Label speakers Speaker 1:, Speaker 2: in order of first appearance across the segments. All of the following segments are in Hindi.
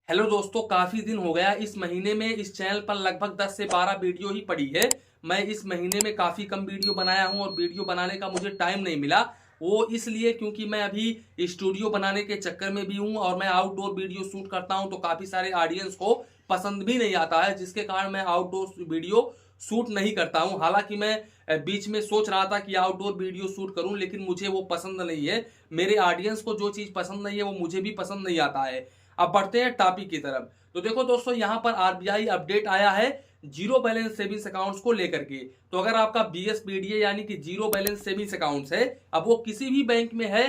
Speaker 1: हेलो दोस्तों, काफी दिन हो गया। इस महीने में इस चैनल पर लगभग 10 से 12 वीडियो ही पड़ी है। मैं इस महीने में काफी कम वीडियो बनाया हूं और वीडियो बनाने का मुझे टाइम नहीं मिला। वो इसलिए क्योंकि मैं अभी स्टूडियो बनाने के चक्कर में भी हूं और मैं आउटडोर वीडियो शूट करता हूं, तो काफी सारे ऑडियंस को पसंद भी नहीं आता है, जिसके कारण मैं आउटडोर वीडियो शूट नहीं करता हूं। हालांकि मैं बीच में सोच रहा था कि आउटडोर वीडियो शूट करूं, लेकिन मुझे वो पसंद नहीं है। मेरे ऑडियंस को जो चीज पसंद नहीं है वो मुझे भी पसंद नहीं आता है। अब बढ़ते हैं टॉपिक की तरफ। तो देखो दोस्तों, यहां पर आरबीआई अपडेट आया है जीरो बैलेंस सेविंग्स अकाउंट्स को लेकर के। तो अगर आपका बीएसपीडीए यानी कि जीरो बैलेंस सेविंग्स अकाउंट्स है, अब वो किसी भी बैंक में है,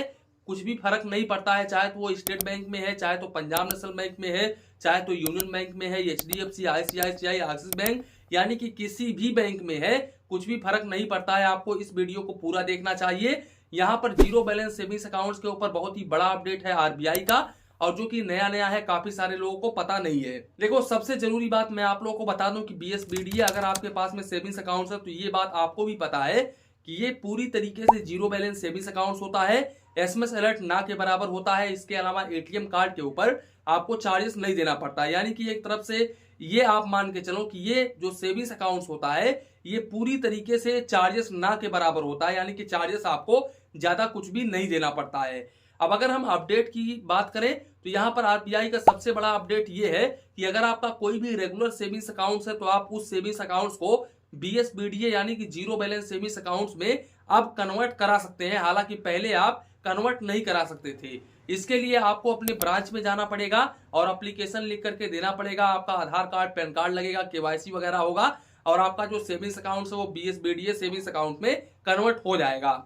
Speaker 1: कुछ भी फर्क नहीं पड़ता है। चाहे तो वो स्टेट बैंक में है, चाहे तो पंजाब नेशनल बैंक में है, चाहे तो यूनियन बैंक में है, एचडीएफसी, आईसीआईसीआई, एक्सिस बैंक, यानी कि किसी भी बैंक में है, कुछ भी फर्क नहीं पड़ता है। आपको इस वीडियो को पूरा देखना चाहिए। यहां पर जीरो बैलेंस सेविंग्स अकाउंट्स के ऊपर बहुत ही बड़ा अपडेट है आरबीआई का, और जो कि नया नया है, काफी सारे लोगों को पता नहीं है। देखो, सबसे जरूरी बात मैं आप लोगों को बता दूं कि बीएसबीडीए अगर आपके पास में सेविंग्स अकाउंट्स है, तो ये बात आपको भी पता है कि ये पूरी तरीके से जीरो बैलेंस सेविंग्स अकाउंट्स होता है। एसएमएस अलर्ट ना के बराबर होता है। इसके अलावा एटीएम कार्ड के ऊपर आपको चार्जेस नहीं देना पड़ता है। यानी कि एक तरफ से ये आप मान के चलो कि ये जो सेविंग्स अकाउंट्स होता है, ये पूरी तरीके से चार्जेस ना के बराबर होता है। यानी कि चार्जेस आपको ज्यादा कुछ भी नहीं देना पड़ता है। अब अगर हम अपडेट की बात करें, तो यहां पर आरबीआई का सबसे बड़ा अपडेट ये है कि अगर आपका कोई भी रेगुलर सेविंग्स अकाउंट्स है, तो आप उस सेविंग्स अकाउंट्स को बीएसबीडीए यानी कि जीरो बैलेंस सेविंग्स अकाउंट्स में अब कन्वर्ट करा सकते हैं। हालांकि पहले आप कन्वर्ट नहीं करा सकते थे। इसके लिए आपको अपने ब्रांच में जाना पड़ेगा और एप्लीकेशन लिख करके देना पड़ेगा। आपका आधार कार्ड, पैन कार्ड लगेगा, केवाईसी वगैरह होगा, और आपका जो सेविंग्स अकाउंट है वो बीएसबीडीए सेविंग्स अकाउंट में कन्वर्ट हो जाएगा।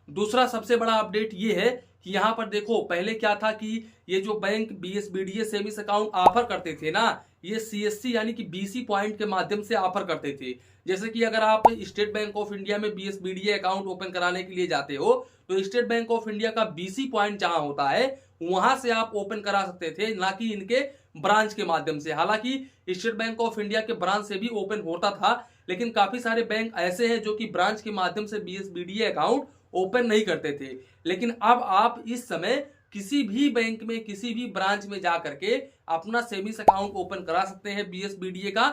Speaker 1: दूसरा सबसे बड़ा अपडेट ये है कि यहां पर देखो, पहले क्या था कि ये जो बैंक बीएसबीडीए सेविंग्स अकाउंट ऑफर करते थे ना, ये सीएससी यानी कि बीसी पॉइंट के माध्यम से ऑफर करते थे। जैसे कि अगर आप स्टेट बैंक ऑफ इंडिया में बीएसबीडीए अकाउंट ओपन कराने के लिए जाते हो, तो स्टेट बैंक ऑफ इंडिया का बीसी पॉइंट जहां होता है, वहां से आप ओपन करा सकते थे, ना कि इनके ब्रांच के माध्यम से। हालांकि स्टेट बैंक ऑफ इंडिया के ब्रांच से भी ओपन होता था, लेकिन काफी सारे बैंक ऐसे हैं जो कि ब्रांच के माध्यम से बीएसबीडीए अकाउंट ओपन नहीं करते थे। लेकिन अब आप इस समय किसी भी बैंक में, किसी भी ब्रांच में जाकर के अपना सेविंग्स अकाउंट ओपन करा सकते हैं बीएसबीडीए का।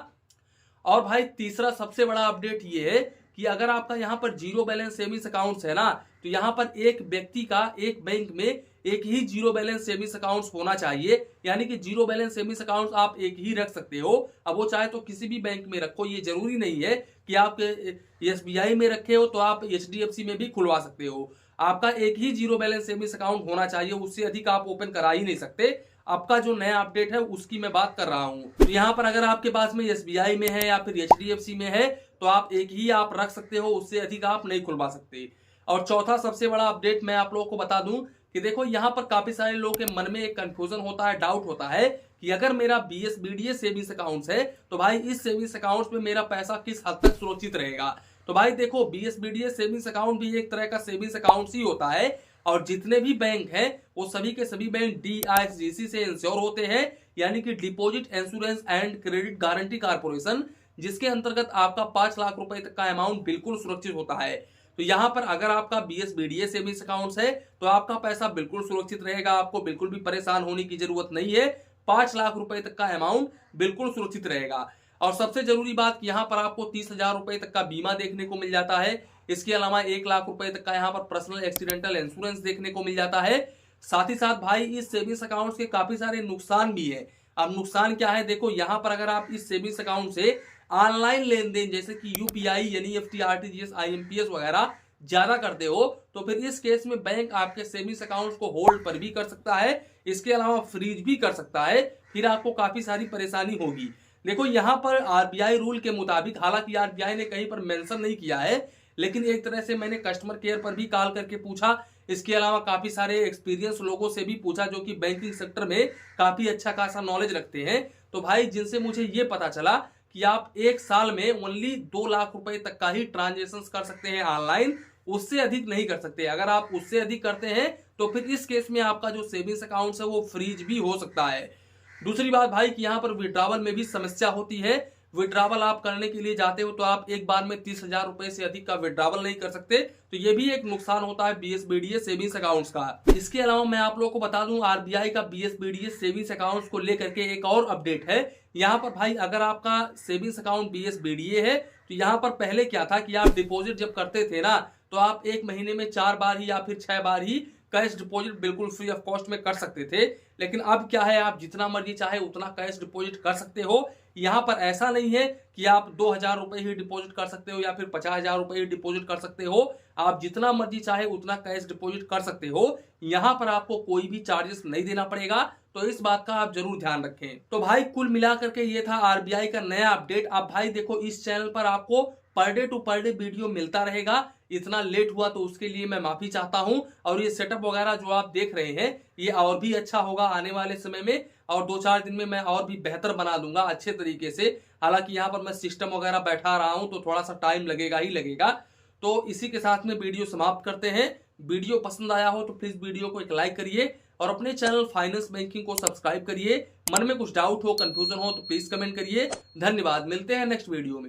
Speaker 1: और भाई, तीसरा सबसे बड़ा अपडेट ये है कि अगर आपका यहां पर जीरो बैलेंस सेविंग्स अकाउंट्स है ना, तो यहां पर एक व्यक्ति का एक बैंक में एक ही जीरो बैलेंस सेविंग्स अकाउंट्स होना चाहिए। यानी कि जीरो बैलेंस सेविंग्स अकाउंट्स आप एक ही रख सकते हो। अब वो चाहे तो किसी भी बैंक में रखो, ये जरूरी नहीं है कि आप एसबीआई में रखे हो तो आप एचडीएफसी में भी खुलवा सकते हो। आपका एक ही जीरो बैलेंस सेविंग्स अकाउंट होना चाहिए, उससे अधिक आप ओपन करा ही नहीं सकते। आपका जो नया अपडेट है उसकी मैं बात कर रहा हूं। तो यहां पर अगर आपके पास में एसबीआई में है या फिर एचडीएफसी में है, तो आप एक ही आप रख सकते हो, उससे अधिक आप नहीं खुलवा सकते। और चौथा सबसे बड़ा अपडेट मैं आप लोगों को बता दूं कि देखो, यहां पर काफी सारे लोगों के मन में एक कंफ्यूजन होता है, डाउट होता है कि अगर मेरा बीएसबीडीए सेविंग्स अकाउंट है, तो भाई इस सेविंग्स अकाउंट में मेरा पैसा किस हद तक सुरक्षित रहेगा। तो भाई देखो, बीएसबीडीए सेविंग्स अकाउंट भी एक तरह का सेविंग्स अकाउंट ही होता है, और जितने भी बैंक हैं वो सभी के सभी बैंक डीआईएसजीसी से इंश्योर होते हैं, यानी कि deposit insurance and credit guarantee corporation, जिसके अंतर्गत आपका 5 लाख रुपए तक का अमाउंट बिल्कुल सुरक्षित होता है। तो यहां पर अगर आपका बीएसबीडीए सेविंग्स अकाउंट है, तो आपका पैसा बिल्कुल सुरक्षित रहेगा, आपको बिल्कुल भी परेशान होने की जरूरत नहीं है। 5 लाख रुपए तक का अमाउंट बिल्कुल सुरक्षित रहेगा। और सबसे जरूरी बात, यहां पर आपको 30,000 रुपए तक का बीमा देखने को मिल जाता है। इसके अलावा 1 लाख रुपए तक का यहां पर पर्सनल एक्सीडेंटल इंश्योरेंस देखने को मिल जाता है। साथ ही साथ भाई, इस सेविंग्स अकाउंट के काफी सारे नुकसान भी है। अब नुकसान क्या है, देखो यहां पर अगर आप इस सेविंग्स अकाउंट से ऑनलाइन लेन देन जैसे कि यूपीआई, एनईएफटी, आरटीजीएस, आईएमपीएस वगैरह ज्यादा करते हो, तो फिर इस केस में बैंक आपके सेविंग्स अकाउंट को होल्ड पर भी कर सकता है। इसके अलावा फ्रीज भी कर सकता है, फिर आपको काफी सारी परेशानी होगी। देखो, यहां पर आरबीआई रूल के मुताबिक, हालांकि आरबीआई ने कहीं पर मेंशन नहीं किया है, लेकिन एक तरह से मैंने कस्टमर केयर पर भी कॉल करके पूछा। इसके अलावा काफी सारे एक्सपीरियंस लोगों से भी पूछा जो कि बैंकिंग सेक्टर में काफी अच्छा खासा नॉलेज रखते हैं। तो भाई, जिनसे मुझे ये पता चला कि आप एक साल में ओनली 2 लाख रुपए तक का ही ट्रांजेक्शन कर सकते हैं ऑनलाइन, उससे अधिक नहीं कर सकते। अगर आप उससे अधिक करते हैं, तो फिर इस केस में आपका जो सेविंग्स अकाउंट है वो फ्रीज भी हो सकता है। दूसरी बात भाई, कि यहां पर विड्रॉवल में भी समस्या होती है। विड्रॉवल आप करने के लिए जाते हो तो आप एक बार में 30,000 रुपए से अधिक का विड्रॉवल नहीं कर सकते। तो ये भी एक नुकसान होता है BSBDS सेविंग्स अकाउंट्स का। इसके अलावा मैं आप लोगों को बता दूं RBI का BSBDS सेविंग्स अकाउंट्स को लेकर के एक और अपडेट है। यहाँ पर भाई अगर आपका सेविंग्स अकाउंट BSBDA है तो यहाँ पर पहले क्या था कि आप डिपॉजिट जब करते थे ना तो आप एक महीने में 4 बार ही या फिर 6 बार ही कैश डिपॉजिट बिल्कुल फ्री ऑफ कॉस्ट में कर सकते थे। लेकिन अब क्या है, आप जितना मर्जी चाहे उतना कैश डिपॉजिट कर सकते हो। यहाँ पर ऐसा नहीं है कि आप 2,000 रुपए ही डिपॉजिट कर सकते हो या फिर 50,000 रुपए ही डिपॉजिट कर सकते हो। आप जितना मर्जी चाहे उतना कैश डिपॉजिट कर सकते हो। यहाँ पर आपको कोई भी चार्जेस नहीं देना पड़ेगा, तो इस बात का आप जरूर ध्यान रखें। तो भाई कुल मिलाकर के ये था RBI का नया अपडेट। अब भाई देखो, इस चैनल पर आपको per day to per day video मिलता रहेगा। इतना लेट हुआ तो उसके लिए मैं माफी चाहता हूं। और ये सेटअप वगैरह जो आप देख रहे हैं ये और भी अच्छा होगा आने वाले समय में, और 2-4 दिन में मैं और भी बेहतर बना दूंगा अच्छे तरीके से। हालांकि यहाँ पर मैं सिस्टम वगैरह बैठा रहा हूं तो थोड़ा सा टाइम लगेगा ही लगेगा। तो इसी के साथ में वीडियो समाप्त करते हैं। वीडियो पसंद आया हो तो प्लीज वीडियो को एक लाइक करिए और अपने चैनल फाइनेंस बैंकिंग को सब्सक्राइब करिए। मन में कुछ डाउट हो, कंफ्यूजन हो तो प्लीज कमेंट करिए। धन्यवाद, मिलते हैं नेक्स्ट वीडियो में।